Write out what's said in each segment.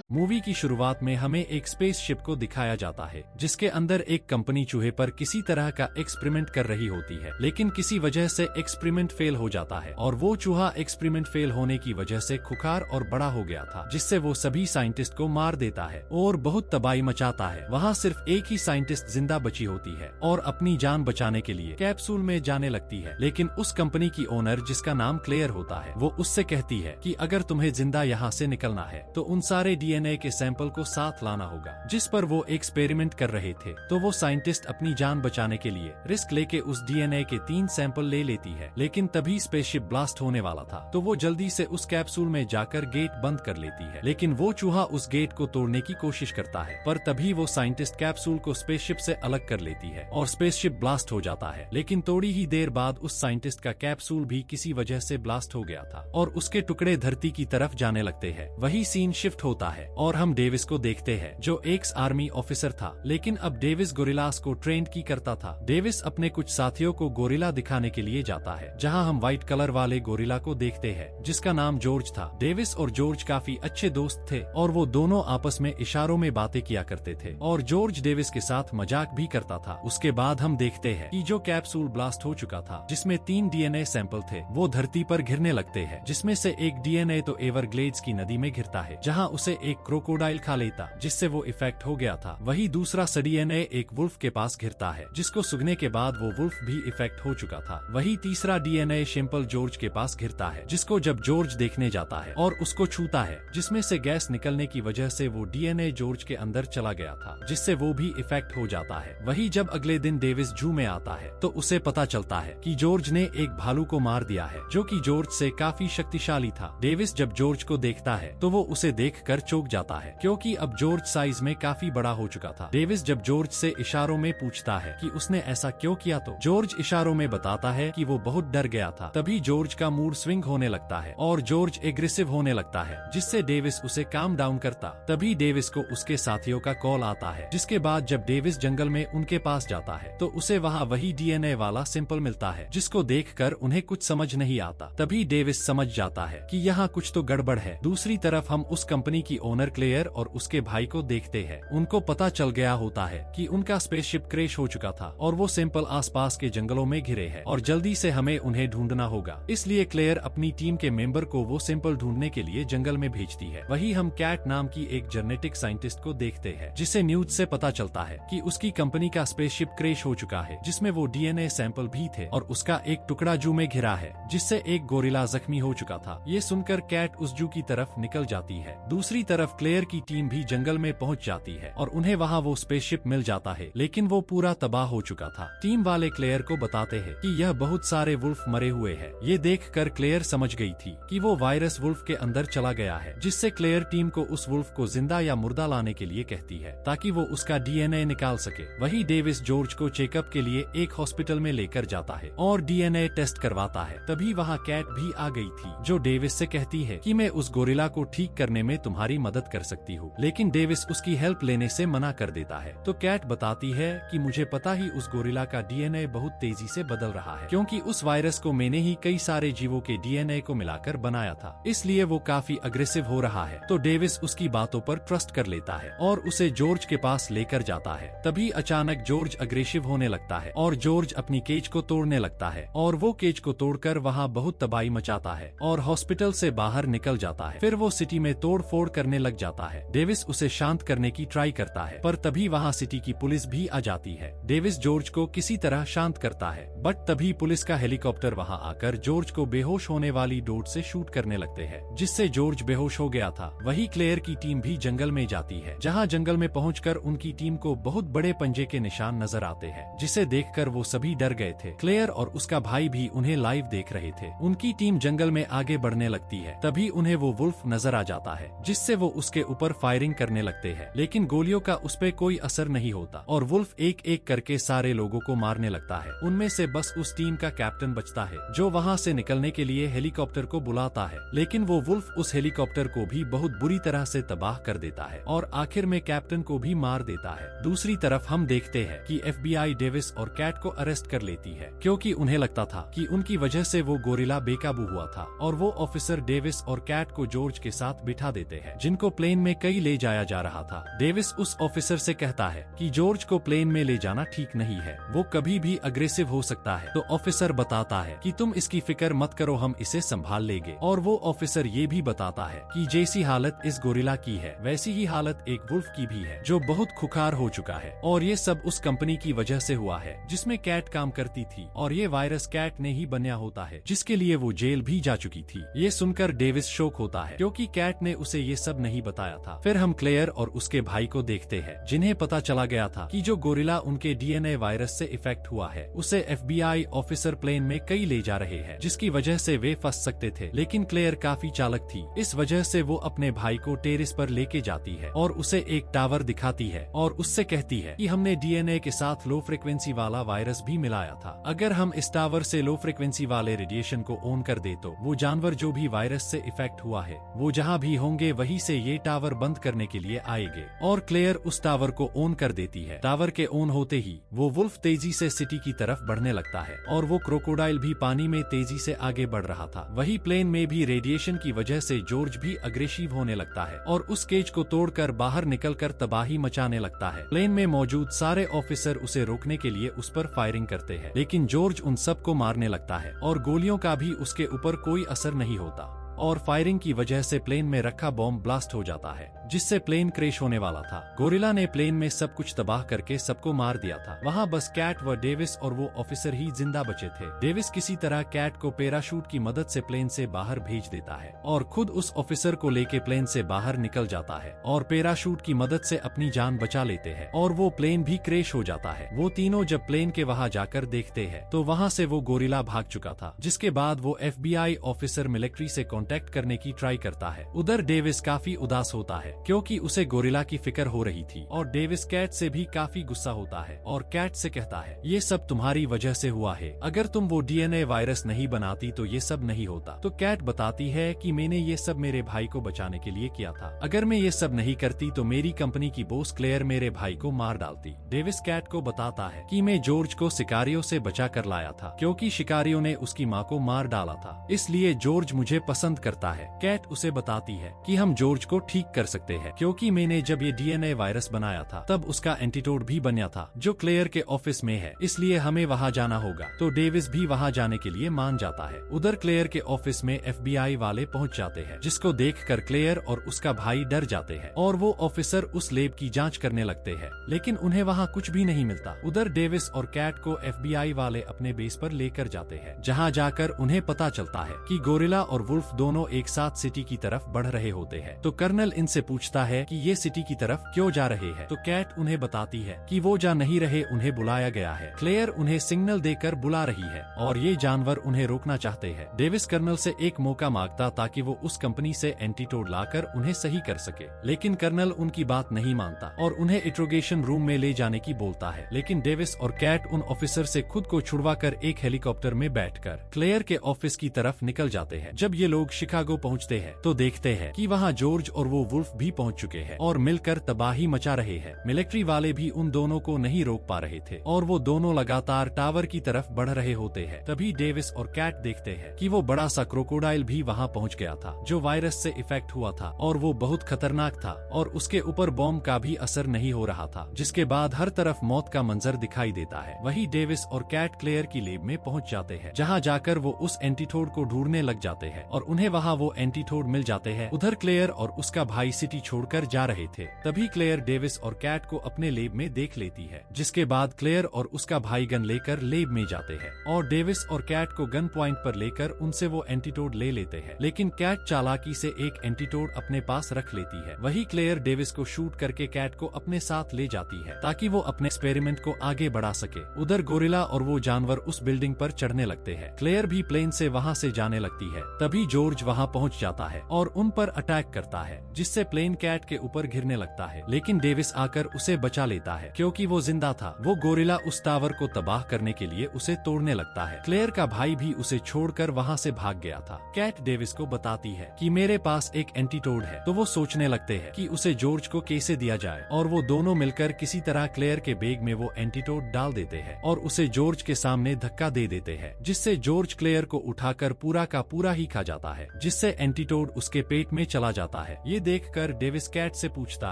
Movie की शुरुआत में हमें एक स्पेसशिप को दिखाया जाता है जिसके अंदर एक कंपनी चूहे पर किसी तरह का एक्सपेरिमेंट कर रही होती है, लेकिन किसी वजह से एक्सपेरिमेंट फेल हो जाता है और वो चूहा एक्सपेरिमेंट फेल होने की वजह से खुखार और बड़ा हो गया था, जिससे वो सभी साइंटिस्ट को मार देता है और बहुत तबाही मचाता है। वहाँ सिर्फ एक ही साइंटिस्ट जिंदा बची होती है और अपनी जान बचाने के लिए कैप्सूल में जाने लगती है, लेकिन उस कंपनी की ओनर जिसका नाम क्लेयर होता है वो उससे कहती है कि अगर तुम्हें जिंदा यहाँ से निकलना है तो उन सारे डीएनए के सैंपल को साथ लाना होगा जिस पर वो एक्सपेरिमेंट कर रहे थे। तो वो साइंटिस्ट अपनी जान बचाने के लिए रिस्क लेके उस डीएनए के 3 सैंपल ले लेती है, लेकिन तभी स्पेसशिप ब्लास्ट होने वाला था तो वो जल्दी से उस कैप्सूल में जाकर गेट बंद कर लेती है, लेकिन वो चूहा उस गेट को तोड़ने की कोशिश करता है, पर तभी वो साइंटिस्ट कैप्सूल को स्पेसशिप से अलग कर लेती है और स्पेसशिप ब्लास्ट हो जाता है। लेकिन थोड़ी ही देर बाद उस साइंटिस्ट का कैप्सूल भी किसी वजह से ब्लास्ट हो गया था और उसके टुकड़े धरती की तरफ जाने लगते हैं। वही सीन शिफ्ट होता है और हम डेविस को देखते हैं जो एक्स आर्मी ऑफिसर था, लेकिन अब डेविस गोरिल्लास को ट्रेन की करता था। डेविस अपने कुछ साथियों को गोरिल्ला दिखाने के लिए जाता है जहां हम व्हाइट कलर वाले गोरिल्ला को देखते हैं जिसका नाम जॉर्ज था। डेविस और जॉर्ज काफी अच्छे दोस्त थे और वो दोनों आपस में इशारों में बातें किया करते थे और जॉर्ज डेविस के साथ मजाक भी करता था। उसके बाद हम देखते हैं कि जो कैप्सूल ब्लास्ट हो चुका था जिसमें 3 डीएनए सैंपल थे वो धरती पर गिरने लगते हैं, जिसमें से एक डीएनए तो एवरग्लेड्स की नदी में गिरता है जहां उसे एक क्रोकोडाइल खा लेता जिससे वो इफेक्ट हो गया था। वही दूसरा डीएनए एक वुल्फ के पास गिरता है जिसको सूंघने के बाद वो वुल्फ भी इफेक्ट हो चुका था। वही तीसरा डीएनए शिंपल जॉर्ज के पास गिरता है जिसको जब जॉर्ज देखने जाता है और उसको छूता है जिसमें से गैस निकलने की वजह से वो डीएनए जॉर्ज के अंदर चला गया था जिससे वो भी इफेक्ट हो जाता है। वही जब अगले दिन डेविस जू में आता है तो उसे पता चलता है कि जॉर्ज ने एक भालू को मार दिया है जो कि जॉर्ज से काफी शक्तिशाली था। डेविस जब जॉर्ज को देखता है तो वो उसे देखकर चौंक जाता है क्योंकि अब जॉर्ज साइज में काफी बड़ा हो चुका था। डेविस जब जॉर्ज से इशारों में पूछता है कि उसने ऐसा क्यों किया तो जॉर्ज इशारों में बताता है कि वो बहुत डर गया था। तभी जॉर्ज का मूड स्विंग होने लगता है और जॉर्ज एग्रेसिव होने लगता है जिससे डेविस उसे काम डाउन करता। तभी डेविस को उसके साथियों का कॉल आता है, जिसके बाद जब डेविस जंगल में उनके पास जाता है तो उसे वहाँ वही डीएनए वाला सैंपल मिलता है जिसको देखकर उन्हें कुछ समझ नहीं आता। तभी डेविस समझ जाता है कि यहाँ कुछ तो गड़बड़ है। दूसरी तरफ हम उस कंपनी की ओनर क्लेयर और उसके भाई को देखते हैं। उनको पता चल गया होता है कि उनका स्पेसशिप क्रैश हो चुका था और वो सैंपल आसपास के जंगलों में घिरे हैं और जल्दी से हमें उन्हें ढूंढना होगा। इसलिए क्लेयर अपनी टीम के मेंबर को वो सैंपल ढूंढने के लिए जंगल में भेजती है। वही हम कैट नाम की एक जेनेटिक साइंटिस्ट को देखते हैं जिसे न्यूज से पता चलता है कि उसकी कंपनी का स्पेसशिप क्रैश हो चुका है जिसमें वो डीएनए सैंपल भी थे और उसका एक टुकड़ा जू में घिरा है जिससे एक गोरिल्ला जख्मी हो चुका था। ये सुनकर कैट उस जू की तरफ निकल जाती है। दूसरी तरफ क्लेयर की टीम भी जंगल में पहुंच जाती है और उन्हें वहां वो स्पेसशिप मिल जाता है, लेकिन वो पूरा तबाह हो चुका था। टीम वाले क्लेयर को बताते हैं कि यह बहुत सारे वुल्फ मरे हुए हैं। ये देखकर क्लेयर समझ गई थी कि वो वायरस वुल्फ के अंदर चला गया है, जिससे क्लेयर टीम को उस वुल्फ को जिंदा या मुर्दा लाने के लिए कहती है ताकि वो उसका डीएनए निकाल सके। वही डेविस जॉर्ज को चेकअप के लिए एक हॉस्पिटल में लेकर जाता है और डीएनए टेस्ट करवाता है। तभी वहाँ कैट भी आ गई थी जो डेविस से कहती है कि मैं उस गोरिल्ला को ठीक करने में तुम्हारी मदद कर सकती हूँ, लेकिन डेविस उसकी हेल्प लेने से मना कर देता है। तो कैट बताती है कि मुझे पता ही उस गोरिल्ला का डीएनए बहुत तेजी से बदल रहा है क्योंकि उस वायरस को मैंने ही कई सारे जीवों के डीएनए को मिलाकर बनाया था, इसलिए वो काफी अग्रेसिव हो रहा है। तो डेविस उसकी बातों पर ट्रस्ट कर लेता है और उसे जॉर्ज के पास लेकर जाता है। तभी अचानक जॉर्ज अग्रेसिव होने लगता है और जॉर्ज अपनी केज को तोड़ने लगता है और वो केज को तोड़कर वहाँ बहुत तबाही मचाता है और हॉस्पिटल से बाहर निकल जाता है। फिर वो सिटी में तोड़ फोड़ करने लग जाता है। डेविस उसे शांत करने की ट्राई करता है पर तभी वहाँ सिटी की पुलिस भी आ जाती है। डेविस जॉर्ज को किसी तरह शांत करता है बट तभी पुलिस का हेलीकॉप्टर वहाँ आकर जॉर्ज को बेहोश होने वाली डोट से शूट करने लगते हैं जिससे जॉर्ज बेहोश हो गया था। वही क्लेयर की टीम भी जंगल में जाती है जहाँ जंगल में पहुंचकर उनकी टीम को बहुत बड़े पंजे के निशान नजर आते हैं जिसे देखकर वो सभी डर गए थे। क्लेयर और उसका भाई भी उन्हें लाइव देख रहे थे। उनकी टीम जंगल में आगे बढ़ने लगती है तभी उन्हें वो वुल्फ नजर आ जाता है जिससे वो उसके ऊपर फायरिंग करने लगते हैं, लेकिन गोलियों का उस पे कोई असर नहीं होता और वुल्फ एक एक करके सारे लोगों को मारने लगता है। उनमें से बस उस टीम का कैप्टन बचता है जो वहाँ से निकलने के लिए हेलीकॉप्टर को बुलाता है, लेकिन वो वुल्फ उस हेलीकॉप्टर को भी बहुत बुरी तरह से तबाह कर देता है और आखिर में कैप्टन को भी मार देता है। दूसरी तरफ हम देखते हैं कि FBI डेविस और कैट को अरेस्ट कर लेती है क्योंकि उन्हें लगता था कि उनकी वजह से वो गोरिल्ला बेकाबू हुआ था और वो ऑफिसर डेविस और कैट को जॉर्ज के साथ बिठा देते हैं जिनको जिसको प्लेन में कई ले जाया जा रहा था। डेविस उस ऑफिसर से कहता है कि जॉर्ज को प्लेन में ले जाना ठीक नहीं है, वो कभी भी अग्रेसिव हो सकता है। तो ऑफिसर बताता है कि तुम इसकी फिक्र मत करो, हम इसे संभाल लेंगे। और वो ऑफिसर ये भी बताता है कि जैसी हालत इस गोरिल्ला की है वैसी ही हालत एक वुल्फ की भी है जो बहुत खुखार हो चुका है, और ये सब उस कंपनी की वजह से हुआ है जिसमें कैट काम करती थी, और ये वायरस कैट ने ही बनाया होता है जिसके लिए वो जेल भी जा चुकी थी। ये सुनकर डेविस शॉक होता है क्योंकि कैट ने उसे ये सब नहीं बताया था। फिर हम क्लेयर और उसके भाई को देखते हैं जिन्हें पता चला गया था कि जो गोरिल्ला उनके डीएनए वायरस से इफेक्ट हुआ है उसे एफबीआई ऑफिसर प्लेन में कई ले जा रहे हैं, जिसकी वजह से वे फंस सकते थे। लेकिन क्लेयर काफी चालाक थी, इस वजह से वो अपने भाई को टेरेस पर लेके जाती है और उसे एक टावर दिखाती है और उससे कहती है कि हमने डीएनए के साथ लो फ्रिक्वेंसी वाला वायरस भी मिलाया था। अगर हम इस टावर से लो फ्रिक्वेंसी वाले रेडिएशन को ऑन कर दे तो वो जानवर जो भी वायरस से इफेक्ट हुआ है वो जहाँ भी होंगे वहीं से ये टावर बंद करने के लिए आएंगे। और क्लेयर उस टावर को ऑन कर देती है। टावर के ऑन होते ही वो वुल्फ तेजी से सिटी की तरफ बढ़ने लगता है और वो क्रोकोडाइल भी पानी में तेजी से आगे बढ़ रहा था। वही प्लेन में भी रेडिएशन की वजह से जॉर्ज भी अग्रेसिव होने लगता है और उस केज को तोड़कर बाहर निकलकर तबाही मचाने लगता है। प्लेन में मौजूद सारे ऑफिसर उसे रोकने के लिए उस पर फायरिंग करते हैं, लेकिन जॉर्ज उन सबको मारने लगता है और गोलियों का भी उसके ऊपर कोई असर नहीं होता और फायरिंग की वजह से प्लेन में रखा बॉम्ब ब्लास्ट हो जाता है जिससे प्लेन क्रैश होने वाला था। गोरिल्ला ने प्लेन में सब कुछ तबाह करके सबको मार दिया था। वहाँ बस कैट व डेविस और वो ऑफिसर ही जिंदा बचे थे। डेविस किसी तरह कैट को पैराशूट की मदद से प्लेन से बाहर भेज देता है और खुद उस ऑफिसर को लेके प्लेन से बाहर निकल जाता है और पैराशूट की मदद से अपनी जान बचा लेते हैं और वो प्लेन भी क्रैश हो जाता है। वो तीनों जब प्लेन के वहाँ जाकर देखते हैं तो वहाँ से वो गोरिल्ला भाग चुका था, जिसके बाद वो FBI ऑफिसर मिलिट्री से कांटेक्ट करने की ट्राई करता है। उधर डेविस काफी उदास होता है क्योंकि उसे गोरिल्ला की फिक्र हो रही थी और डेविस कैट से भी काफी गुस्सा होता है और कैट से कहता है ये सब तुम्हारी वजह से हुआ है, अगर तुम वो डीएनए वायरस नहीं बनाती तो ये सब नहीं होता। तो कैट बताती है कि मैंने ये सब मेरे भाई को बचाने के लिए किया था, अगर मैं ये सब नहीं करती तो मेरी कंपनी की बॉस क्लेयर मेरे भाई को मार डालती। डेविस कैट को बताता है कि मैं जॉर्ज को शिकारियों से बचा कर लाया था क्योंकि शिकारियों ने उसकी माँ को मार डाला था, इसलिए जॉर्ज मुझे पसंद करता है। कैट उसे बताती है कि हम जॉर्ज को ठीक कर सकते हैं क्योंकि मैंने जब ये डीएनए वायरस बनाया था तब उसका एंटीडोट भी बना था जो क्लेयर के ऑफिस में है, इसलिए हमें वहाँ जाना होगा। तो डेविस भी वहाँ जाने के लिए मान जाता है। उधर क्लेयर के ऑफिस में FBI वाले पहुँच जाते हैं, जिसको देखकर क्लेयर और उसका भाई डर जाते हैं और वो ऑफिसर उस लैब की जांच करने लगते हैं, लेकिन उन्हें वहाँ कुछ भी नहीं मिलता। उधर डेविस और कैट को FBI वाले अपने बेस पर लेकर जाते हैं, जहाँ जाकर उन्हें पता चलता है कि गोरिल्ला और वुल्फ दोनों एक साथ सिटी की तरफ बढ़ रहे होते हैं। तो कर्नल इनसे पूछता है कि ये सिटी की तरफ क्यों जा रहे हैं। तो कैट उन्हें बताती है कि वो जा नहीं रहे, उन्हें बुलाया गया है। क्लेयर उन्हें सिग्नल देकर बुला रही है और ये जानवर उन्हें रोकना चाहते हैं। डेविस कर्नल से एक मौका मांगता ताकि वो उस कंपनी से एंटीडोट लाकर उन्हें सही कर सके, लेकिन कर्नल उनकी बात नहीं मानता और उन्हें इंट्रोगेशन रूम में ले जाने की बोलता है। लेकिन डेविस और कैट उन ऑफिसर से खुद को छुड़वाकर एक हेलीकॉप्टर में बैठकर क्लेयर के ऑफिस की तरफ निकल जाते हैं। जब ये लोग शिकागो पहुंचते हैं तो देखते हैं कि वहां जॉर्ज और वो वुल्फ भी पहुंच चुके हैं और मिलकर तबाही मचा रहे हैं। मिलिट्री वाले भी उन दोनों को नहीं रोक पा रहे थे और वो दोनों लगातार टावर की तरफ बढ़ रहे होते हैं। तभी डेविस और कैट देखते हैं कि वो बड़ा सा क्रोकोडाइल भी वहां पहुंच गया था जो वायरस से इफेक्ट हुआ था और वो बहुत खतरनाक था और उसके ऊपर बॉम्ब का भी असर नहीं हो रहा था, जिसके बाद हर तरफ मौत का मंजर दिखाई देता है। वही डेविस और कैट क्लेयर की लैब में पहुंच जाते हैं, जहां जाकर वो उस एंटीडोट को ढूंढने लग जाते हैं और उन्हें वहां वो एंटीडोट मिल जाते हैं। उधर क्लेयर और उसका भाई सिटी छोड़कर जा रहे थे। तभी क्लेयर डेविस और कैट को अपने लैब में देख लेती है, जिसके बाद क्लेयर और उसका भाई गन लेकर लैब में जाते हैं और डेविस और कैट को गन पॉइंट पर लेकर उनसे वो एंटीडोट ले लेते हैं। लेकिन कैट चालाकी से एक एंटीडोट अपने पास रख लेती है। वही क्लेयर डेविस को शूट करके कैट को अपने साथ ले जाती है ताकि वो अपने एक्सपेरिमेंट को आगे बढ़ा सके। उधर गोरिल्ला और वो जानवर उस बिल्डिंग पर चढ़ने लगते हैं। क्लेयर भी प्लेन से वहाँ से जाने लगती है। तभी जॉर्ज वहाँ पहुँच जाता है और उन पर अटैक करता है, जिससे प्लेन कैट के ऊपर गिरने लगता है। लेकिन डेविस आकर उसे बचा लेता है क्योंकि वो जिंदा था। वो गोरिल्ला उस टावर को तबाह करने के लिए उसे तोड़ने लगता है। क्लेयर का भाई भी उसे छोड़कर वहाँ से भाग गया था। कैट डेविस को बताती है कि मेरे पास एक एंटीडोट है। तो वो सोचने लगते हैं कि उसे जॉर्ज को कैसे दिया जाए और वो दोनों मिलकर किसी तरह क्लेयर के बैग में वो एंटीडोट डाल देते हैं और उसे जॉर्ज के सामने धक्का दे देते हैं, जिससे जॉर्ज क्लेयर को उठाकर पूरा का पूरा ही खा जाता है, जिससे एंटीडोट उसके पेट में चला जाता है। ये देखकर देखकर डेविस कैट से पूछता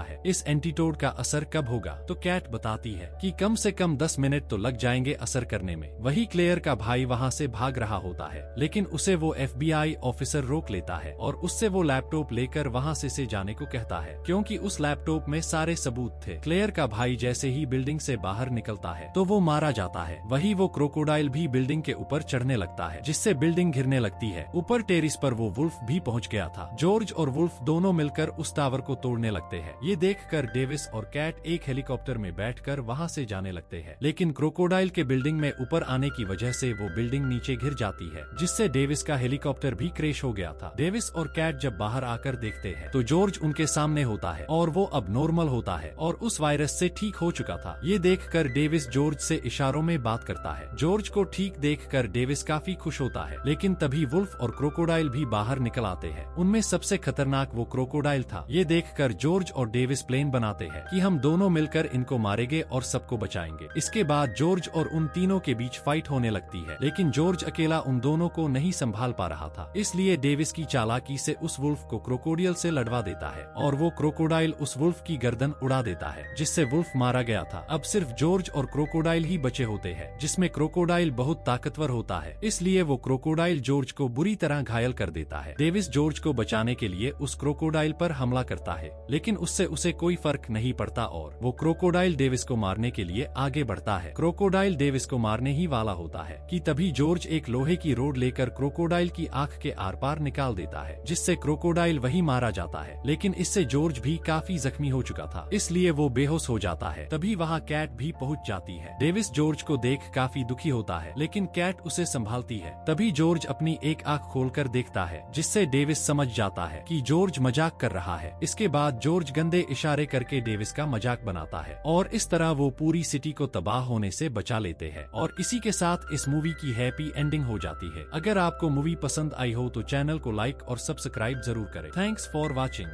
है, इस एंटीटोड का असर कब होगा? तो कैट बताती है कि कम से कम 10 मिनट तो लग जाएंगे असर करने में। वही क्लेयर का भाई वहाँ से भाग रहा होता है, लेकिन उसे वो FBI ऑफिसर रोक लेता है और उससे वो लैपटॉप लेकर वहाँ से जाने को कहता है, क्योंकि उस लैपटॉप में सारे सबूत थे। क्लेयर का भाई जैसे ही बिल्डिंग से बाहर निकलता है तो वो मारा जाता है। वही वो क्रोकोडाइल भी बिल्डिंग के ऊपर चढ़ने लगता है, जिससे बिल्डिंग गिरने लगती है। ऊपर टेरिस पर वो वुल्फ भी पहुंच गया था। जॉर्ज और वुल्फ दोनों मिलकर उस टावर को तोड़ने लगते हैं। ये देखकर डेविस और कैट एक हेलीकॉप्टर में बैठकर वहां से जाने लगते हैं, लेकिन क्रोकोडाइल के बिल्डिंग में ऊपर आने की वजह से वो बिल्डिंग नीचे गिर जाती है, जिससे डेविस का हेलीकॉप्टर भी क्रैश हो गया था। डेविस और कैट जब बाहर आकर देखते हैं तो जॉर्ज उनके सामने होता है और वो अब नॉर्मल होता है और उस वायरस से ठीक हो चुका था। ये देखकर डेविस जॉर्ज से इशारों में बात करता है। जॉर्ज को ठीक देखकर डेविस काफी खुश होता है, लेकिन तभी वुल्फ और क्रोकोडाइल भी बाहर निकल आते हैं। उनमें सबसे खतरनाक वो क्रोकोडाइल था। ये देखकर जॉर्ज और डेविस प्लान बनाते हैं कि हम दोनों मिलकर इनको मारेंगे और सबको बचाएंगे। इसके बाद जॉर्ज और उन तीनों के बीच फाइट होने लगती है, लेकिन जॉर्ज अकेला उन दोनों को नहीं संभाल पा रहा था। इसलिए डेविस की चालाकी से उस वुल्फ को क्रोकोडाइल से लड़वा देता है और वो क्रोकोडाइल उस वुल्फ की गर्दन उड़ा देता है, जिससे वुल्फ मारा गया था। अब सिर्फ जॉर्ज और क्रोकोडाइल ही बचे होते हैं, जिसमें क्रोकोडाइल बहुत ताकतवर होता है, इसलिए वो क्रोकोडाइल जॉर्ज को बुरी तरह घायल कर देता है। डेविस जॉर्ज को बचाने के लिए उस क्रोकोडाइल पर हमला करता है, लेकिन उससे उसे कोई फर्क नहीं पड़ता और वो क्रोकोडाइल डेविस को मारने के लिए आगे बढ़ता है। क्रोकोडाइल डेविस को मारने ही वाला होता है कि तभी जॉर्ज एक लोहे की रोड लेकर क्रोकोडाइल की आंख के आर पार निकाल देता है, जिससे क्रोकोडाइल वही मारा जाता है। लेकिन इससे जॉर्ज भी काफी जख्मी हो चुका था, इसलिए वो बेहोश हो जाता है। तभी वहाँ कैट भी पहुँच जाती है। डेविस जॉर्ज को देख काफी दुखी होता है, लेकिन कैट उसे संभालती है। तभी जॉर्ज अपनी एक आंख खोलकर देखता है, जिससे डेविस समझ जाता है कि जॉर्ज मजाक कर रहा है। इसके बाद जॉर्ज गंदे इशारे करके डेविस का मजाक बनाता है और इस तरह वो पूरी सिटी को तबाह होने से बचा लेते हैं। और इसी के साथ इस मूवी की हैप्पी एंडिंग हो जाती है। अगर आपको मूवी पसंद आई हो तो चैनल को लाइक और सब्सक्राइब जरूर करें। Thanks for watching.